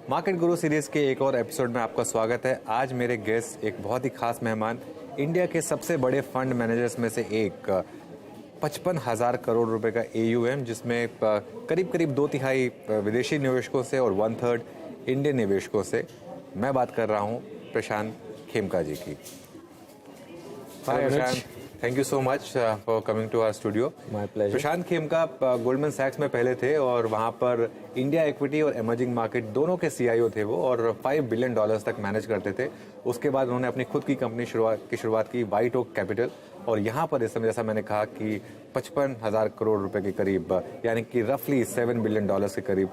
Market गुरु series के एक और एपिसोड में आपका स्वागत है। आज मेरे गेस्ट एक बहुत ही खास मेहमान, इंडिया के सबसे बड़े फंड मैनेजर्स में से एक, 55,000 करोड़ रुपए का AUM, जिसमें करीब करीब 2/3 विदेशी निवेशकों से और 1/3 इंडियन निवेशकों से। मैं बात कर रहा हूँ प्रशांत खेमका जी की। Prashant, thank you so much for coming to our studio. My pleasure. Prashant Khemka Goldman सैक्स में पहले थे और वहाँ पर इंडिया इक्विटी और इमर्जिंग मार्केट दोनों के CIO थे वो, और $5 बिलियन तक मैनेज करते थे। उसके बाद उन्होंने अपनी खुद की कंपनी की शुरुआत की, वाइट ओक कैपिटल, और यहाँ पर इस समय जैसा मैंने कहा कि 55,000 करोड़ रुपए के करीब, यानी कि रफली $7 बिलियन के करीब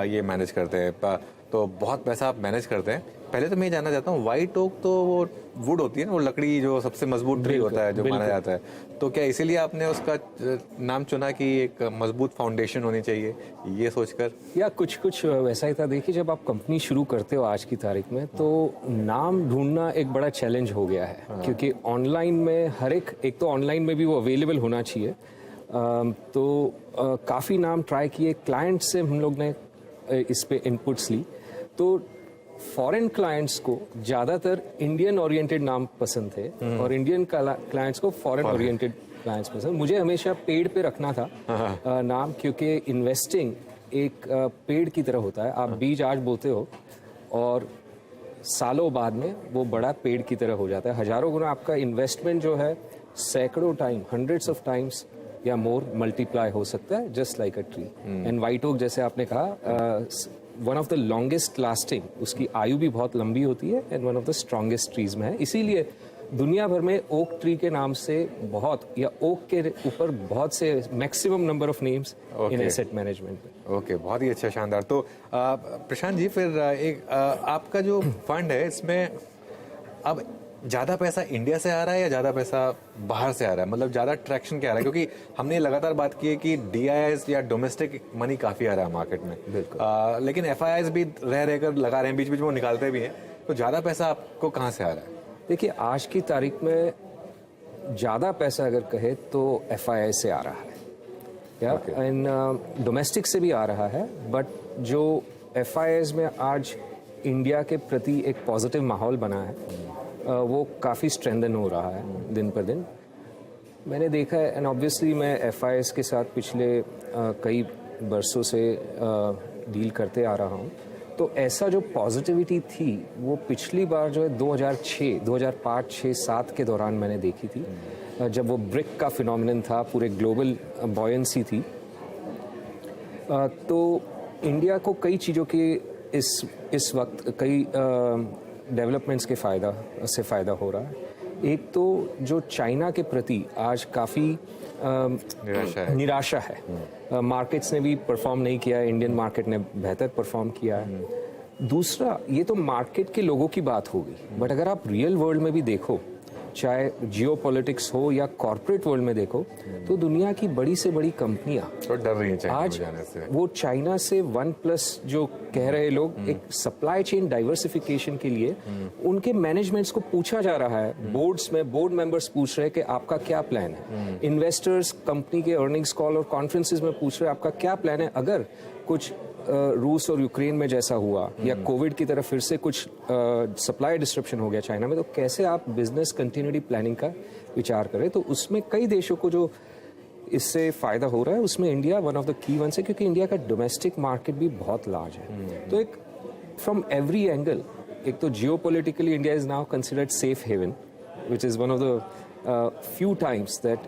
ये मैनेज करते हैं। तो बहुत पैसा आप मैनेज करते हैं। पहले तो मैं ये जानना चाहता हूँ, वाइट ओक तो वो वुड होती है ना, वो लकड़ी जो सबसे मजबूत ट्री होता है, जो माना जाता है, तो क्या इसीलिए आपने उसका नाम चुना कि एक मजबूत फाउंडेशन होनी चाहिए, ये सोचकर? या कुछ वैसा ही था। देखिए, जब आप कंपनी शुरू करते हो आज की तारीख में, तो नाम ढूंढना एक बड़ा चैलेंज हो गया है। क्योंकि ऑनलाइन में हर एक तो ऑनलाइन में भी वो अवेलेबल होना चाहिए। तो काफ़ी नाम ट्राई किए, क्लाइंट से हम लोग ने इस पे इनपुट्स ली। तो फॉरेन क्लाइंट्स को ज़्यादातर इंडियन ओरिएंटेड नाम पसंद थे और इंडियन क्लाइंट्स को फॉरेन ओरिएंटेड क्लाइंट्स पसंद। मुझे हमेशा पेड़ पे रखना था नाम, क्योंकि इन्वेस्टिंग एक पेड़ की तरह होता है। आप बीज आज बोते हो और सालों बाद में वो बड़ा पेड़ की तरह हो जाता है। हजारों गुना आपका इन्वेस्टमेंट जो है सैकड़ों टाइम, हंड्रेड्स ऑफ टाइम्स या मोर मल्टीप्लाई हो सकता है, just like a tree. And white oak, जैसे आपने कहा, one of the longest lasting, उसकी आयु भी बहुत लंबी होती है, and one of the strongest trees में है। इसीलिए दुनिया भर में ओक ट्री के नाम से बहुत, या ओक के ऊपर बहुत से maximum number of names in asset management. Okay, बहुत ही अच्छा, शानदार। तो प्रशांत जी, फिर आपका जो फंड है, इसमें अब ज़्यादा पैसा इंडिया से आ रहा है या ज़्यादा पैसा बाहर से आ रहा है? मतलब ज़्यादा ट्रैक्शन क्या आ रहा है? क्योंकि हमने लगातार बात की है कि DIIs या डोमेस्टिक मनी काफ़ी आ रहा है मार्केट में, लेकिन FIIs भी रहकर लगा रहे हैं, बीच बीच में वो निकालते भी हैं। तो ज़्यादा पैसा आपको कहाँ से आ रहा है? देखिए, आज की तारीख में ज़्यादा पैसा अगर कहे तो FII से आ रहा है, या इन डोमेस्टिक से भी आ रहा है। बट जो FIIs में आज इंडिया के प्रति एक पॉजिटिव माहौल बना है, वो काफ़ी स्ट्रेंथन हो रहा है दिन पर दिन। मैंने देखा है, एंड ऑब्वियसली मैं FIIs के साथ पिछले कई बरसों से डील करते आ रहा हूँ। तो ऐसा जो पॉजिटिविटी थी, वो पिछली बार जो है 2006, 2005, 6, 7 के दौरान मैंने देखी थी, जब वो ब्रिक का फिनोमिनन था, पूरे ग्लोबल बॉयंसी थी। तो इंडिया को कई चीज़ों की इस वक्त कई डेवलपमेंट्स के फ़ायदा हो रहा है। एक तो जो चाइना के प्रति आज काफ़ी निराशा है। मार्केट्स ने भी परफॉर्म नहीं किया है, इंडियन मार्केट ने बेहतर परफॉर्म किया है। दूसरा, ये तो मार्केट के लोगों की बात होगी, बट अगर आप रियल वर्ल्ड में भी देखो, चाहे जियोपॉलिटिक्स हो या कॉर्पोरेट वर्ल्ड में देखो, तो दुनिया की बड़ी से बड़ी कंपनियां तो डर रही हैं आज जाने से। वो चाइना से 1+ जो कह रहे लोग, एक सप्लाई चेन डाइवर्सिफिकेशन के लिए उनके मैनेजमेंट्स को पूछा जा रहा है। बोर्ड्स में बोर्ड मेंबर्स पूछ रहे हैं कि आपका क्या प्लान है। इन्वेस्टर्स कंपनी के अर्निंग्स कॉल और कॉन्फ्रेंसेस में पूछ रहे हैं आपका क्या प्लान है। अगर कुछ रूस और यूक्रेन में जैसा हुआ, या कोविड की तरफ फिर से कुछ सप्लाई डिस्ट्रप्शन हो गया चाइना में, तो कैसे आप बिजनेस कंटिन्यूटी प्लानिंग का विचार करें। तो उसमें कई देशों को जो इससे फ़ायदा हो रहा है, उसमें India one of the key ones है, क्योंकि इंडिया का डोमेस्टिक मार्केट भी बहुत लार्ज है। तो एक फ्रॉम एवरी एंगल, एक तो geopolitically India is now considered safe haven, which is one of the few times that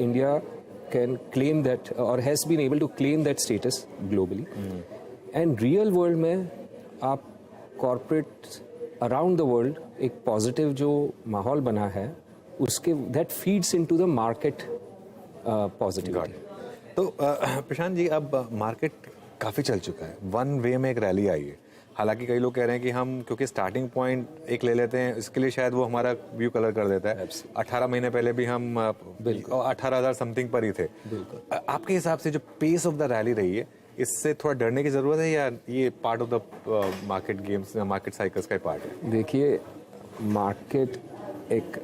India can claim that or has been able to claim that status globally. And real world में आप corporate around the world एक positive जो माहौल बना है, उसके that feeds into the market positivity. तो प्रशांत जी, अब मार्केट काफ़ी चल चुका है, वन वे में एक रैली आई है। हालांकि कई लोग कह रहे हैं कि हम क्योंकि स्टार्टिंग पॉइंट एक ले लेते हैं, इसके लिए शायद वो हमारा व्यू कलर कर देता है। 18 महीने पहले भी हम 18,000 समथिंग पर ही थे। आपके हिसाब से जो पेस ऑफ द रैली रही है, इससे थोड़ा डरने की जरूरत है, या ये part of the market games, market cycles का पार्ट है? देखिए, मार्केट एक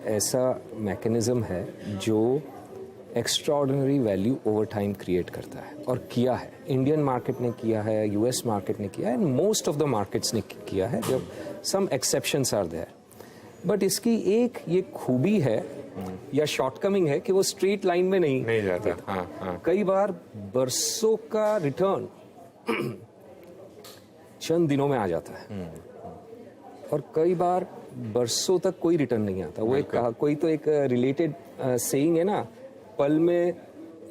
ऐसा मैकेनिज्म है जो extraordinary value over time create करता है, और किया है। इंडियन मार्केट ने किया है, यूएस मार्केट ने किया है, and most of the markets ने किया है, जब some exceptions are there. But इसकी एक ये खूबी है या शॉर्टकमिंग है कि वो स्ट्रेट लाइन में नहीं जाता। हाँ। कई बार बरसों का रिटर्न चंद दिनों में आ जाता है, और कई बार बरसों तक कोई रिटर्न नहीं आता। वो एक कोई तो एक रिलेटेड सेइंग है ना, पल में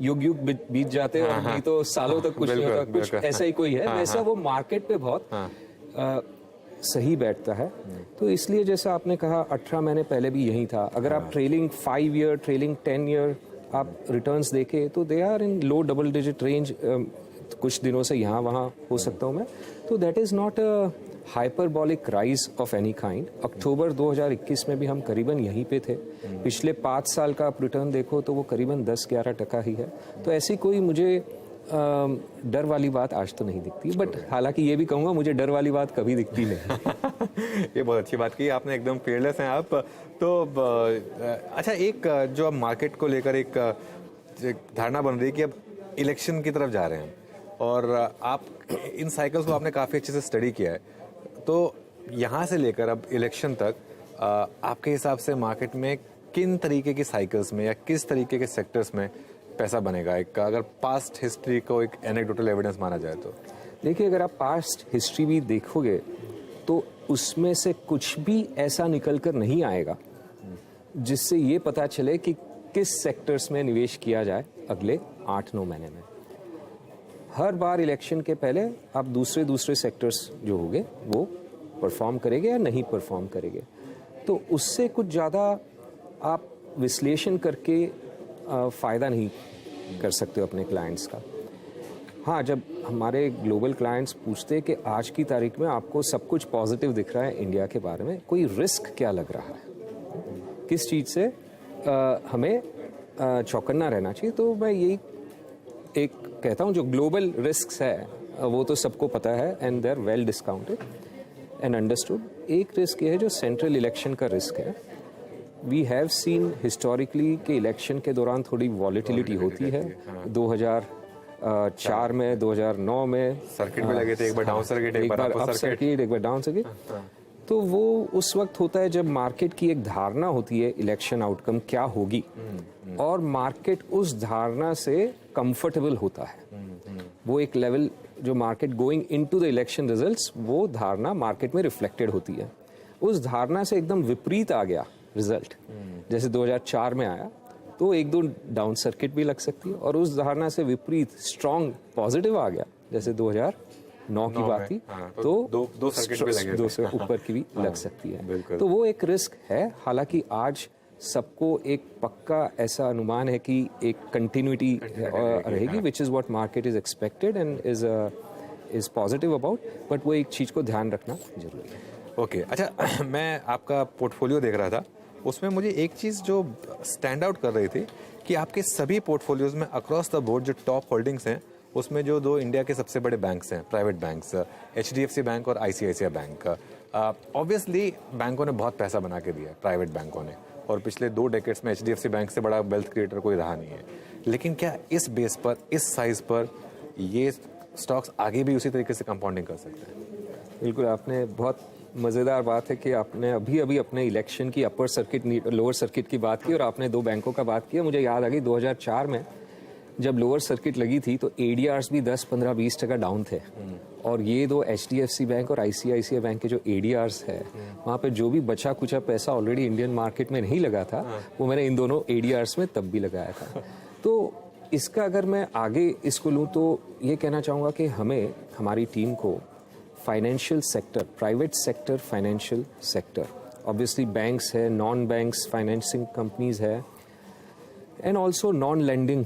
युग युग बीत जाते हैं, और नहीं तो सालों तक कुछ नहीं होता, कुछ ऐसा ही कोई है। वैसा वो मार्केट पे बहुत सही बैठता है। तो इसलिए जैसा आपने कहा 18 महीने पहले भी यही था। अगर आप ट्रेलिंग 5 ईयर, ट्रेलिंग 10 ईयर आप रिटर्न्स देखें तो they are in low double digit range. कुछ दिनों से यहाँ वहाँ हो सकता हूँ मैं, तो that is not a hyperbolic rise of any kind. अक्टूबर 2021 में भी हम करीबन यहीं पे थे। पिछले 5 साल का आप रिटर्न देखो तो वो करीबन 10-11% ही है। तो ऐसी कोई मुझे डर वाली बात आज तो नहीं दिखती। बट हालांकि ये भी कहूँगा, मुझे डर वाली बात कभी दिखती नहीं। ये बहुत अच्छी बात की आपने, एकदम फेयरलेस हैं आप। तो अच्छा, एक जो अब मार्केट को लेकर एक धारणा बन रही है कि अब इलेक्शन की तरफ जा रहे हैं, और आप इन साइकिल्स को आपने काफ़ी अच्छे से स्टडी किया है। तो यहाँ से लेकर अब इलेक्शन तक आपके हिसाब से मार्केट में किन तरीके की साइकिल्स में या किस तरीके के सेक्टर्स में पैसा बनेगा? एक अगर पास्ट हिस्ट्री को एक एनेक्डोटल एविडेंस माना जाए तो देखिए, अगर आप पास्ट हिस्ट्री भी देखोगे तो उसमें से कुछ भी ऐसा निकल कर नहीं आएगा जिससे ये पता चले कि किस सेक्टर्स में निवेश किया जाए अगले 8-9 महीने में। हर बार इलेक्शन के पहले आप दूसरे सेक्टर्स जो होंगे वो परफॉर्म करेंगे या नहीं परफॉर्म करेंगे। तो उससे कुछ ज़्यादा आप विश्लेषण करके फ़ायदा नहीं कर सकते हो अपने क्लाइंट्स का। हाँ, जब हमारे ग्लोबल क्लाइंट्स पूछते हैं कि आज की तारीख में आपको सब कुछ पॉजिटिव दिख रहा है इंडिया के बारे में, कोई रिस्क क्या लग रहा है, किस चीज़ से हमें चौकन्ना रहना चाहिए, तो मैं यही एक कहता हूँ, जो ग्लोबल रिस्क है वो तो सबको पता है and they are well discounted and understood. एक रिस्क ये है जो सेंट्रल इलेक्शन का रिस्क है। वी हैव सीन हिस्टोरिकली कि इलेक्शन के दौरान थोड़ी वॉलेटिलिटी होती है। 2004 में, 2009 में सर्किट में लगे थे, एक बार डाउन सर्किट, एक बार अप सर्किट, एक बार डाउन सर्किट। तो वो उस वक्त होता है जब मार्केट की एक धारणा होती है इलेक्शन आउटकम क्या होगी, और मार्केट उस धारणा से कंफर्टेबल होता है। वो एक लेवल जो market going into the election results, वो धारणा मार्केट में रिफ्लेक्टेड होती है। उस धारणा से एकदम विपरीत आ गया रिजल्ट, जैसे 2004 में आया, तो 1-2 डाउन सर्किट भी लग सकती है, और उस धारणा से विपरीत स्ट्रॉन्ग पॉजिटिव आ गया जैसे 2009 की बात थी, तो दो सर्किट भी लगे, 2 से ऊपर की भी लग सकती है। तो वो एक रिस्क है। हालांकि आज सबको एक पक्का ऐसा अनुमान है कि एक कंटिन्यूटी रहेगी, which is what market is expected and is positive about. But वो एक चीज़ को ध्यान रखना जरूरी है। ओके, अच्छा, मैं आपका पोर्टफोलियो देख रहा था, उसमें मुझे एक चीज़ जो स्टैंड आउट कर रही थी कि आपके सभी पोर्टफोलियोज में अक्रॉस द बोर्ड जो टॉप होल्डिंग्स हैं, उसमें जो 2 इंडिया के सबसे बड़े बैंक्स हैं, प्राइवेट बैंक्स, HDFC बैंक और ICICI बैंक। ऑब्वियसली बैंकों ने बहुत पैसा बना के दिया है, प्राइवेट बैंकों ने, और पिछले 2 डेकेड्स में HDFC बैंक से बड़ा वेल्थ क्रिएटर कोई रहा नहीं है। लेकिन क्या इस बेस पर, इस साइज पर ये स्टॉक्स आगे भी उसी तरीके से कंपाउंडिंग कर सकते हैं? बिल्कुल, आपने बहुत मज़ेदार बात है कि आपने अभी अपने इलेक्शन की अपर सर्किट लोअर सर्किट की बात की, और आपने 2 बैंकों का बात किया। मुझे याद आ गई 2004 में जब लोअर सर्किट लगी थी तो ADRs भी 10, 15, 20% डाउन थे, और ये 2 HDFC बैंक और ICICI बैंक के जो ADRs है, वहाँ पे जो भी बचा कुचा पैसा ऑलरेडी इंडियन मार्केट में नहीं लगा था, वो मैंने इन दोनों ADRs में तब भी लगाया था। तो इसका अगर मैं आगे इसको लूँ तो ये कहना चाहूँगा कि हमें, हमारी टीम को financial sector, private sector, financial sector, obviously banks है, नॉन बैंक्स फाइनेंसिंग कंपनीज है, and also non lending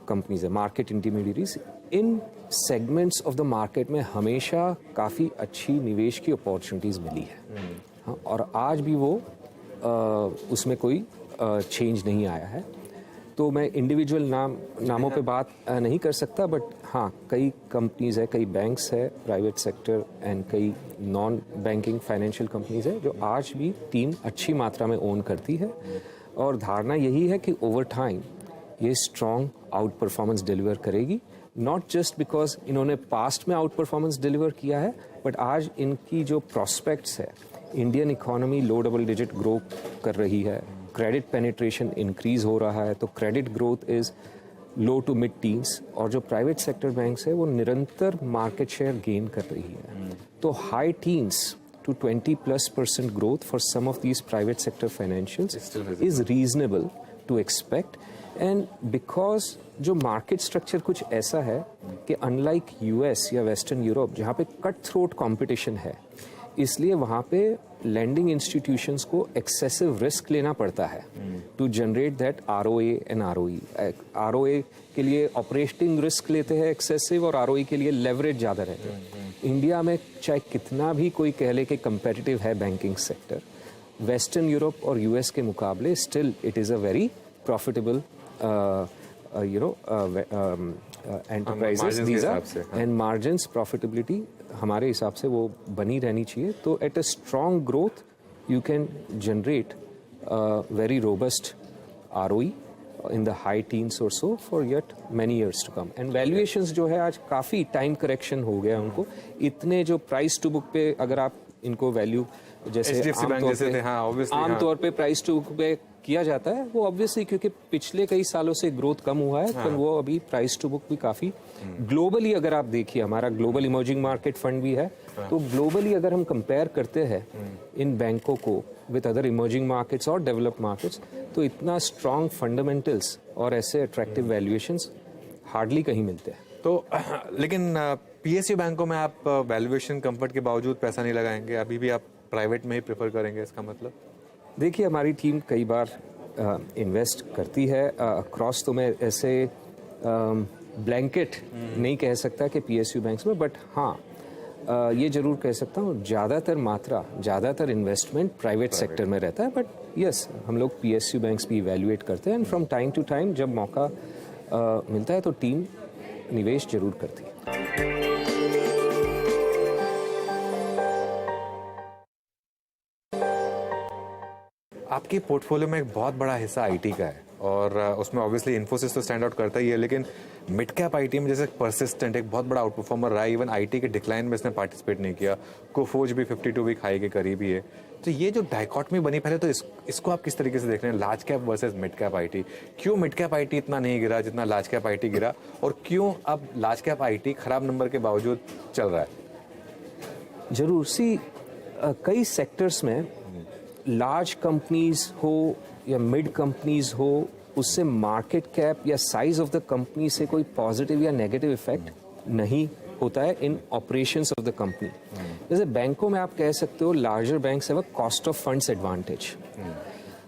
companies है, market intermediaries, in segments of the market में हमेशा काफ़ी अच्छी निवेश की अपॉर्चुनिटीज़ मिली है। हाँ, और आज भी वो उसमें कोई चेंज नहीं आया है। तो मैं इंडिविजुअल नामों पे बात नहीं कर सकता, बट हाँ, कई कंपनीज है, कई बैंक्स है प्राइवेट सेक्टर एंड कई नॉन बैंकिंग फाइनेंशियल कंपनीज है जो आज भी टीम अच्छी मात्रा में ओन करती है। और धारणा यही है कि ओवर टाइम ये स्ट्रॉन्ग आउट परफॉर्मेंस डिलीवर करेगी, नॉट जस्ट बिकॉज इन्होंने पास्ट में आउट परफॉर्मेंस डिलीवर किया है, बट आज इनकी जो प्रॉस्पेक्ट्स है, इंडियन इकोनॉमी लो डबल डिजिट ग्रो कर रही है, क्रेडिट पेनिट्रेशन इंक्रीज हो रहा है, तो credit growth is low to mid teens, और जो प्राइवेट सेक्टर बैंक्स है वो निरंतर मार्केट शेयर गेन कर रही है। तो high teens to 20+% growth for some of these private sector financials is reasonable to expect, and because जो market structure कुछ ऐसा है कि unlike US या Western Europe जहाँ पे cut throat competition है, इसलिए वहाँ पे lending institutions को excessive risk लेना पड़ता है to generate that ROA and ROE. ROA के लिए operating risk लेते हैं excessive, और ROE के लिए leverage ज़्यादा रहते हैं। इंडिया में चाहे कितना भी कोई कह ले कि कंपेटिटिव है बैंकिंग सेक्टर, वेस्टर्न यूरोप और यूएस के मुकाबले still it is a very profitable enterprises these are, and margins profitability हमारे हिसाब से वो बनी रहनी चाहिए। तो at a strong growth you can generate very robust ROE in the high teens or so for yet many years to come. And valuations जो है आज काफ़ी टाइम करेक्शन हो गया उनको, इतने जो प्राइस टू बुक पे अगर आप इनको वैल्यू जैसे आमतौर पे प्राइस टू बुक पे किया जाता है, वो ऑब्वियसली क्योंकि पिछले कई सालों से ग्रोथ कम हुआ है, पर वो अभी प्राइस टू बुक भी काफ़ी ग्लोबली, अगर आप देखिए हमारा ग्लोबल इमर्जिंग मार्केट फंड भी है, तो ग्लोबली अगर हम कंपेयर करते हैं इन बैंकों को विद अदर इमर्जिंग मार्केट्स और डेवलप्ड मार्केट्स, तो इतना स्ट्रॉन्ग फंडामेंटल्स और ऐसे अट्रैक्टिव वैल्यूएशंस हार्डली कहीं मिलते हैं। तो लेकिन PSU बैंकों में आप वैल्यूएशन कंफर्ट के बावजूद पैसा नहीं लगाएंगे, अभी भी आप प्राइवेट में ही प्रेफर करेंगे, इसका मतलब? देखिए हमारी टीम कई बार इन्वेस्ट करती है अक्रॉस, तो मैं ऐसे ब्लैंकेट नहीं कह सकता कि PSU बैंक्स में, बट हाँ ये जरूर कह सकता हूँ ज़्यादातर इन्वेस्टमेंट प्राइवेट सेक्टर में रहता है, बट यस हम लोग PSU बैंक्स भी इवैल्यूएट करते हैं, and from time to time जब मौका मिलता है तो टीम निवेश जरूर करती है। आपके पोर्टफोलियो में एक बहुत बड़ा हिस्सा IT का है, और उसमें ऑब्वियसली इन्फोसिस तो स्टैंड आउट करता ही है, लेकिन मिड कैप IT में जैसे परसिस्टेंट एक बहुत बड़ा आउट परफॉर्मर रहा है, इवन IT के डिक्लाइन में इसने पार्टिसिपेट नहीं किया, कोफोज भी 52 वीक हाई के करीब ही है। तो ये जो डायकॉटमी बनी पहले, तो इसको आप किस तरीके से देख रहे हैं, large cap versus mid cap IT? क्यों मिड कैप IT इतना नहीं गिरा जितना लार्ज कैप IT गिरा, और क्यों अब लार्ज कैप IT खराब नंबर के बावजूद चल रहा है? जरूर सी कई सेक्टर्स में लार्ज कंपनीज हो या मिड कंपनीज हो, उससे मार्केट कैप या साइज ऑफ द कंपनी से कोई पॉजिटिव या नेगेटिव इफेक्ट नहीं होता है इन ऑपरेशंस ऑफ द कंपनी। जैसे बैंकों में आप कह सकते हो larger banks have a cost of funds advantage,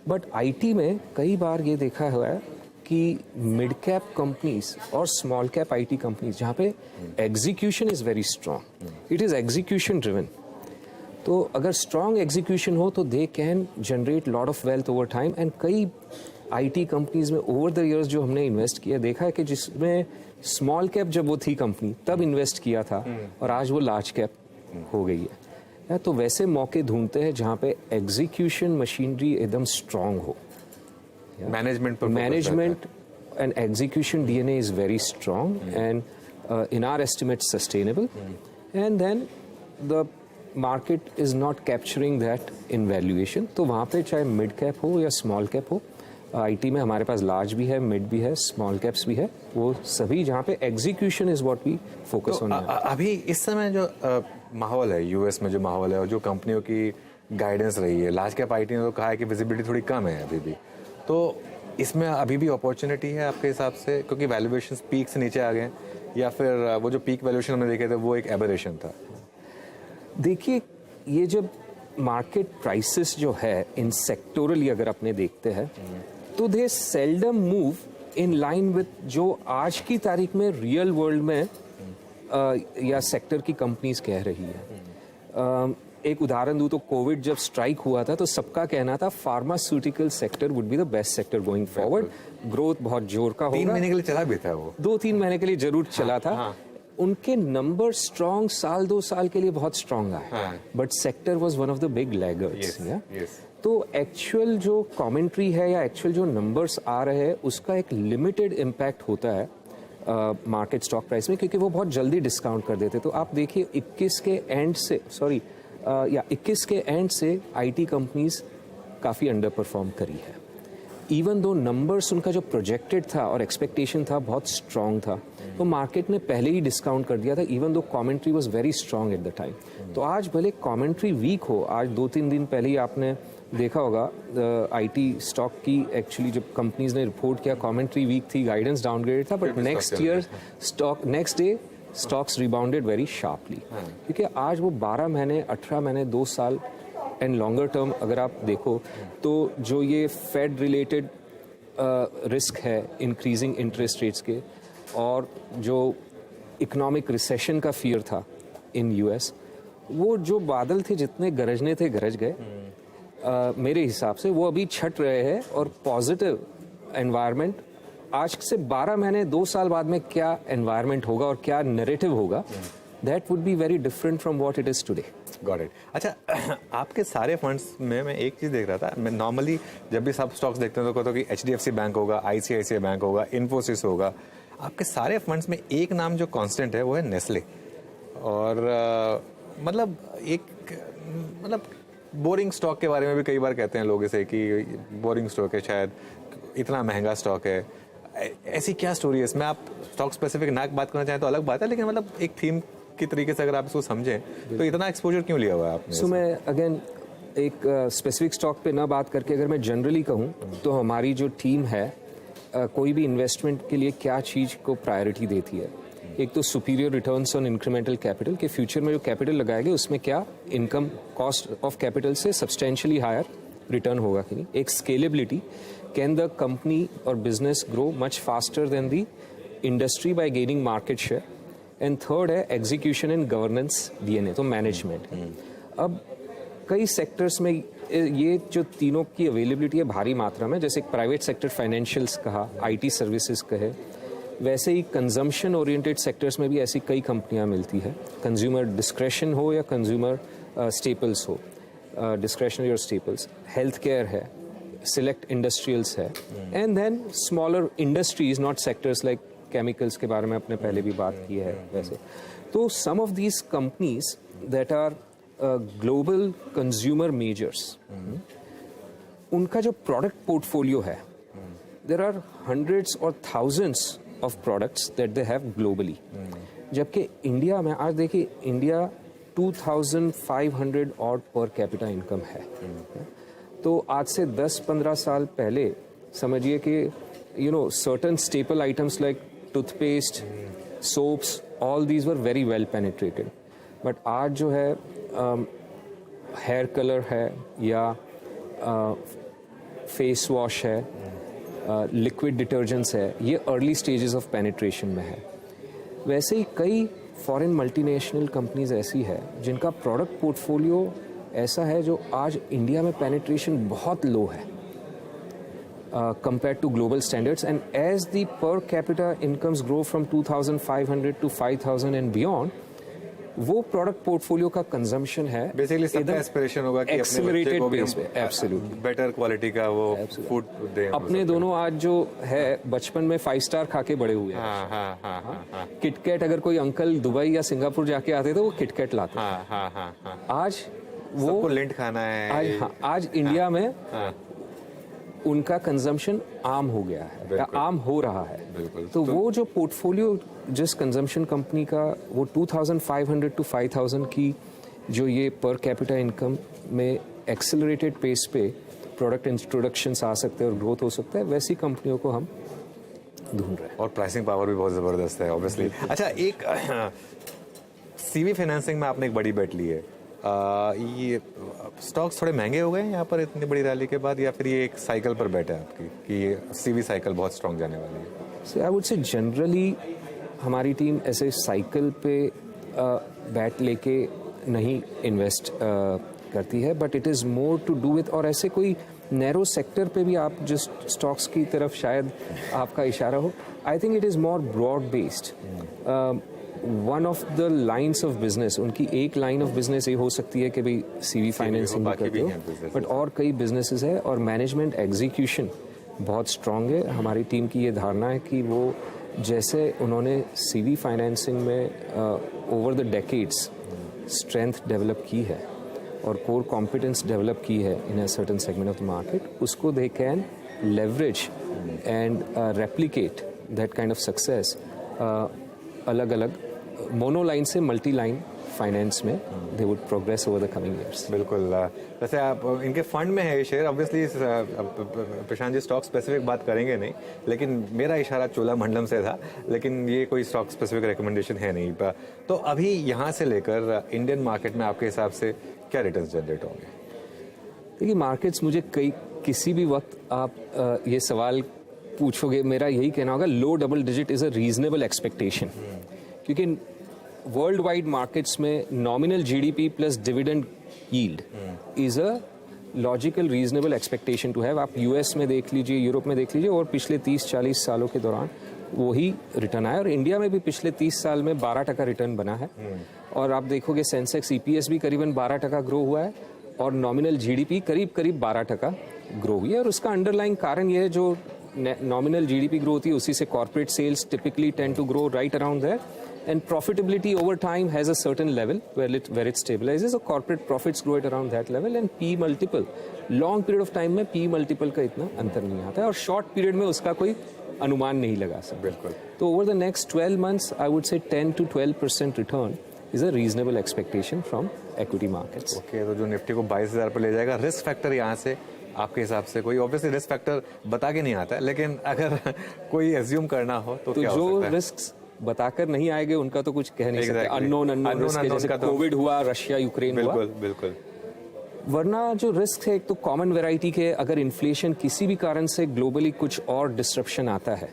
but IT में कई बार ये देखा हुआ है कि मिड कैप कंपनीज और स्मॉल कैप IT कंपनीज जहाँ पे execution is very strong, it is execution driven, तो अगर स्ट्रॉन्ग एग्जीक्यूशन हो तो they can generate lot of wealth over time. And कई IT कंपनीज में ओवर द इयर्स जो हमने इन्वेस्ट किया देखा है कि जिसमें स्मॉल कैप जब वो थी कंपनी तब इन्वेस्ट किया था, और आज वो लार्ज कैप हो गई है। तो वैसे मौके ढूंढते हैं जहाँ पे एग्जीक्यूशन मशीनरी एकदम स्ट्रॉन्ग हो, management and execution DNA is very strong and in our estimate sustainable, and then the market is not capturing that in valuation. तो वहाँ पे चाहे मिड कैप हो या स्मॉल कैप हो, IT में हमारे पास लार्ज भी है, मिड भी है, स्मॉल कैप्स भी है, वो सभी जहाँ पे execution is what we focus on. अभी इस समय जो माहौल है US में, जो माहौल है और जो कंपनियों की गाइडेंस रही है, लार्ज कैप IT ने तो कहा है कि विजिबिलिटी थोड़ी कम है अभी भी, तो इसमें अभी भी अपॉर्चुनिटी है आपके हिसाब से, क्योंकि वैल्यूएशन पीक से नीचे आ गए, या फिर वो जो पीक वैल्यूएशन हमने देखे थे वो एक एबरेशन था? देखिए ये जब मार्केट प्राइसेस जो है इन सेक्टोरली अगर अपने देखते हैं तो they seldom move in line with जो आज की तारीख में रियल वर्ल्ड में या सेक्टर की कंपनीज कह रही है। एक उदाहरण दूं तो कोविड जब स्ट्राइक हुआ था तो सबका कहना था pharmaceutical sector would be the best sector going forward, growth बहुत जोर का होगा। 3 महीने के लिए चला भी था वो, 2-3 महीने के लिए जरूर चला था। उनके नंबर स्ट्रॉन्ग 1-2 साल के लिए बहुत स्ट्रॉन्ग आए, but sector was one of the big laggards. तो एक्चुअल जो कमेंट्री है या एक्चुअल जो नंबर्स आ रहे हैं उसका एक लिमिटेड इम्पैक्ट होता है मार्केट स्टॉक प्राइस में, क्योंकि वो बहुत जल्दी डिस्काउंट कर देते। तो आप देखिए 21 के एंड से आईटी कंपनीज काफ़ी अंडर परफॉर्म करी है, इवन दो नंबर्स उनका जो प्रोजेक्टेड था और एक्सपेक्टेशन था बहुत स्ट्रांग था, तो मार्केट ने पहले ही डिस्काउंट कर दिया था, even though commentary was very strong at the time. तो आज भले कमेंट्री वीक हो, आज 2-3 दिन पहले ही आपने देखा होगा आईटी स्टॉक की एक्चुअली जब कंपनीज ने रिपोर्ट किया कमेंट्री वीक थी, गाइडेंस डाउनग्रेडेड था, but next day stocks rebounded very sharply, क्योंकि आज वो 12 महीने 18 महीने 2 साल एंड लॉन्गर टर्म अगर आप देखो तो जो ये फेड रिलेटेड रिस्क है इंक्रीजिंग इंटरेस्ट रेट्स के, और जो इकोनॉमिक रिसेशन का फियर था इन यूएस, वो जो बादल थे जितने गरजने थे गरज गए मेरे हिसाब से, वो अभी छट रहे हैं। और पॉजिटिव एनवायरनमेंट आज से 12 महीने 2 साल बाद में क्या एनवायरनमेंट होगा और क्या नैरेटिव होगा, that would be very different from what it is today. Got it. अच्छा, आपके सारे फंड्स में मैं एक चीज़ देख रहा था, मैं नॉर्मली जब भी सब स्टॉक्स देखते हैं तो कहते हो कि HDFC बैंक होगा, ICICI बैंक होगा, इन्फोसिस होगा। आपके सारे फंड्स में एक नाम जो कांस्टेंट है वो है नेस्ले। और मतलब बोरिंग स्टॉक के बारे में भी कई बार कहते हैं लोग इसे कि बोरिंग स्टॉक है, शायद इतना महंगा स्टॉक है। ऐसी क्या स्टोरी है इसमें? आप स्टॉक स्पेसिफिक ना बात करना चाहें तो अलग बात है, लेकिन मतलब एक थीम की तरीके से अगर आप इसको समझें तो इतना एक्सपोजर क्यों लिया हुआ है आपने? सो मैं अगेन एक स्पेसिफिक स्टॉक पे ना बात करके अगर मैं जनरली कहूँ तो हमारी जो टीम है कोई भी इन्वेस्टमेंट के लिए क्या चीज़ को प्रायोरिटी देती है। एक तो superior returns on incremental capital, के फ्यूचर में जो कैपिटल लगाएंगे उसमें क्या इनकम कॉस्ट ऑफ कैपिटल से सब्सटेंशियली हायर रिटर्न होगा कि नहीं। एक स्केलेबिलिटी, कैन द कंपनी और business grow much faster than the industry by gaining market share. And third है एग्जीक्यूशन एंड गवर्नेंस DNA, तो मैनेजमेंट। अब कई सेक्टर्स में ये जो तीनों की अवेलेबिलिटी है भारी मात्रा में, जैसे प्राइवेट सेक्टर फाइनेंशियल्स कहा, IT सर्विसेज कहे, वैसे ही कंजम्पशन ओरिएंटेड सेक्टर्स में भी ऐसी कई कंपनियां मिलती है। कंज्यूमर डिस्क्रेशन हो या कंज्यूमर स्टेपल्स हो, डिस्क्रेशनरी और स्टेपल्स, हेल्थ केयर है, सिलेक्ट इंडस्ट्रियल्स है, and then smaller industries not sectors like chemicals के बारे में अपने पहले भी बात की है वैसे। तो some of these companies that are global consumer majors, उनका जो प्रोडक्ट पोर्टफोलियो है, देयर आर हंड्रेड्स और thousands of products that they have globally. जबकि इंडिया में आज देखिए India 2500 odd per capita income है। तो आज से 10-15 साल पहले समझिए कि certain staple items like toothpaste, soaps, all these were very well penetrated. But आज जो है हेयर कलर है या फेस वॉश है, लिक्विड डिटर्जेंट्स है, ये अर्ली स्टेजेस ऑफ पेनिट्रेशन में है। वैसे ही कई फॉरेन मल्टीनेशनल कंपनीज ऐसी है जिनका प्रोडक्ट पोर्टफोलियो ऐसा है जो आज इंडिया में पेनिट्रेशन बहुत लो है compared to global standards, and as the per capita incomes grow from 2,500 to 5,000 and beyond, वो प्रोडक्ट पोर्टफोलियो का कंजम्पशन है। बेसिकली सबका एस्पिरेशन होगा कि एक्सेलरेटेड पेस पे, एब्सोल्युटली बेटर क्वालिटी का वो फूड दें। अपने दोनों आज जो है बचपन में 5 स्टार खा के बड़े हुए हैं। हाँ। किटकैट, अगर कोई अंकल दुबई या सिंगापुर जाके आते थे वो किटकैट लाते। आज वो सबको लिंट खाना है। आज इंडिया में उनका कंजम्पशन आम हो गया है या आम हो रहा है। तो वो जो पोर्टफोलियो जिस कंजम्पशन कंपनी का वो 2500 to 5000 की जो ये पर कैपिटा इनकम में एक्सेलरेटेड पेस पे प्रोडक्ट इंट्रोडक्शंस आ सकते हैं और ग्रोथ हो सकता है, वैसी कंपनियों को हम ढूंढ रहे हैं। और प्राइसिंग पावर भी बहुत ज़बरदस्त है ऑब्वियसली। अच्छा, एक CV फाइनेंसिंग में आपने एक बड़ी बेट ली है। ये स्टॉक्स थोड़े महंगे हो गए हैं यहाँ पर इतनी बड़ी रैली के बाद, या फिर ये एक साइकिल पर बेट है आपकी कि ये CV साइकिल बहुत स्ट्रॉन्ग जाने वाली है? So I would say generally हमारी टीम ऐसे साइकिल पे बैट लेके नहीं इन्वेस्ट करती है, but it is more to do with, और ऐसे कोई नैरो सेक्टर पे भी आप जिस स्टॉक्स की तरफ शायद आपका इशारा हो, I think it is more broad based. One of the lines of business, उनकी एक लाइन ऑफ बिजनेस ये हो सकती है कि भाई सीवी फाइनेंसिंग बाकी करते भी हो, हैं businesses। बट और कई बिजनेसेस है और मैनेजमेंट एग्जीक्यूशन बहुत स्ट्रांग है। हमारी टीम की ये धारणा है कि वो जैसे उन्होंने सीवी फाइनेंसिंग में over the decades strength develop की है और कोर कॉम्पिटेंस डेवलप की है in a certain segment of the market, उसको they can leverage and replicate that kind of success अलग अलग मोनो लाइन से मल्टी लाइन फाइनेंस में they would progress over the coming years. बिल्कुल। वैसे आप इनके फंड में है ये share, obviously Prashant ji stock specific बात करेंगे नहीं, लेकिन मेरा इशारा चोलामंडलम से था, लेकिन ये कोई स्टॉक स्पेसिफिक रिकमेंडेशन है नहीं। तो अभी यहाँ से लेकर इंडियन मार्केट में आपके हिसाब से क्या रिटर्न जनरेट होंगे? देखिए मार्केट्स, मुझे किसी भी वक्त आप ये सवाल पूछोगे, मेरा यही कहना होगा low double digit is a reasonable expectation, क्योंकि वर्ल्ड वाइड मार्केट्स में nominal GDP plus dividend yield is a logical reasonable expectation to have. आप यूएस में देख लीजिए, यूरोप में देख लीजिए, और पिछले 30-40 सालों के दौरान वही रिटर्न आया, और इंडिया में भी पिछले 30 साल में 12% रिटर्न बना है। और आप देखोगे सेंसेक्स ईपीएस भी करीबन 12% ग्रो हुआ है और नॉमिनल जीडीपी करीब 12% ग्रो हुई है। और उसका अंडरलाइंग कारण ये है, जो नॉमिनल जीडीपी ग्रो होती है उसी से corporate sales typically tend to grow right around there, and profitability over time has a certain level where it stabilizes, so corporate profits grow at around that level, and P multiple long period of time में P multiple का इतना अंतर नहीं आता है और short period में उसका कोई अनुमान नहीं लगा सकते। बिल्कुल। तो over the next 12 months I would say 10 to 12% return is a reasonable expectation from equity markets। Okay, तो जो निफ्टी को 22,000 पर ले जाएगा, रिस्क फैक्टर यहाँ से आपके हिसाब से कोई, ऑब्वियसली रिस्क फैक्टर बता के नहीं आता है, लेकिन अगर कोई एज्यूम करना हो तो क्या हो जो सकता है? रिस्क बताकर नहीं आएंगे उनका तो कुछ कह नहीं सकते। Exactly। अननोन unknown जैसे का तो- कोविड हुआ, रशिया यूक्रेन हुआ, बिल्कुल बिल्कुल। वरना जो रिस्क है एक तो कॉमन वैरायटी के, अगर इन्फ्लेशन किसी भी कारण से ग्लोबली कुछ और डिस्ट्रप्शन आता है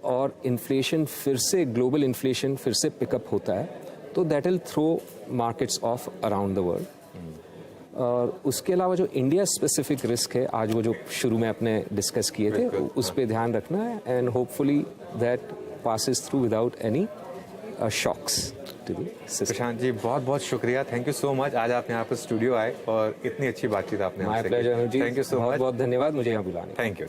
और इन्फ्लेशन फिर से, ग्लोबल इन्फ्लेशन फिर से पिकअप होता है, तो that will throw markets of around the world. और उसके अलावा जो इंडिया स्पेसिफिक रिस्क है, आज वो जो शुरू में अपने डिस्कस किए थे, उस पर ध्यान रखना है, and hopefully that passes through without any shocks to the system। Prashant ji बहुत बहुत शुक्रिया, थैंक यू सो मच। आज आप यहाँ पर स्टूडियो आए और इतनी अच्छी बातचीत आपने माय हमसे की। प्लेजर जी, थैंक यू सो मच। बहुत बहुत धन्यवाद मुझे यहाँ बुलाने। Thank you.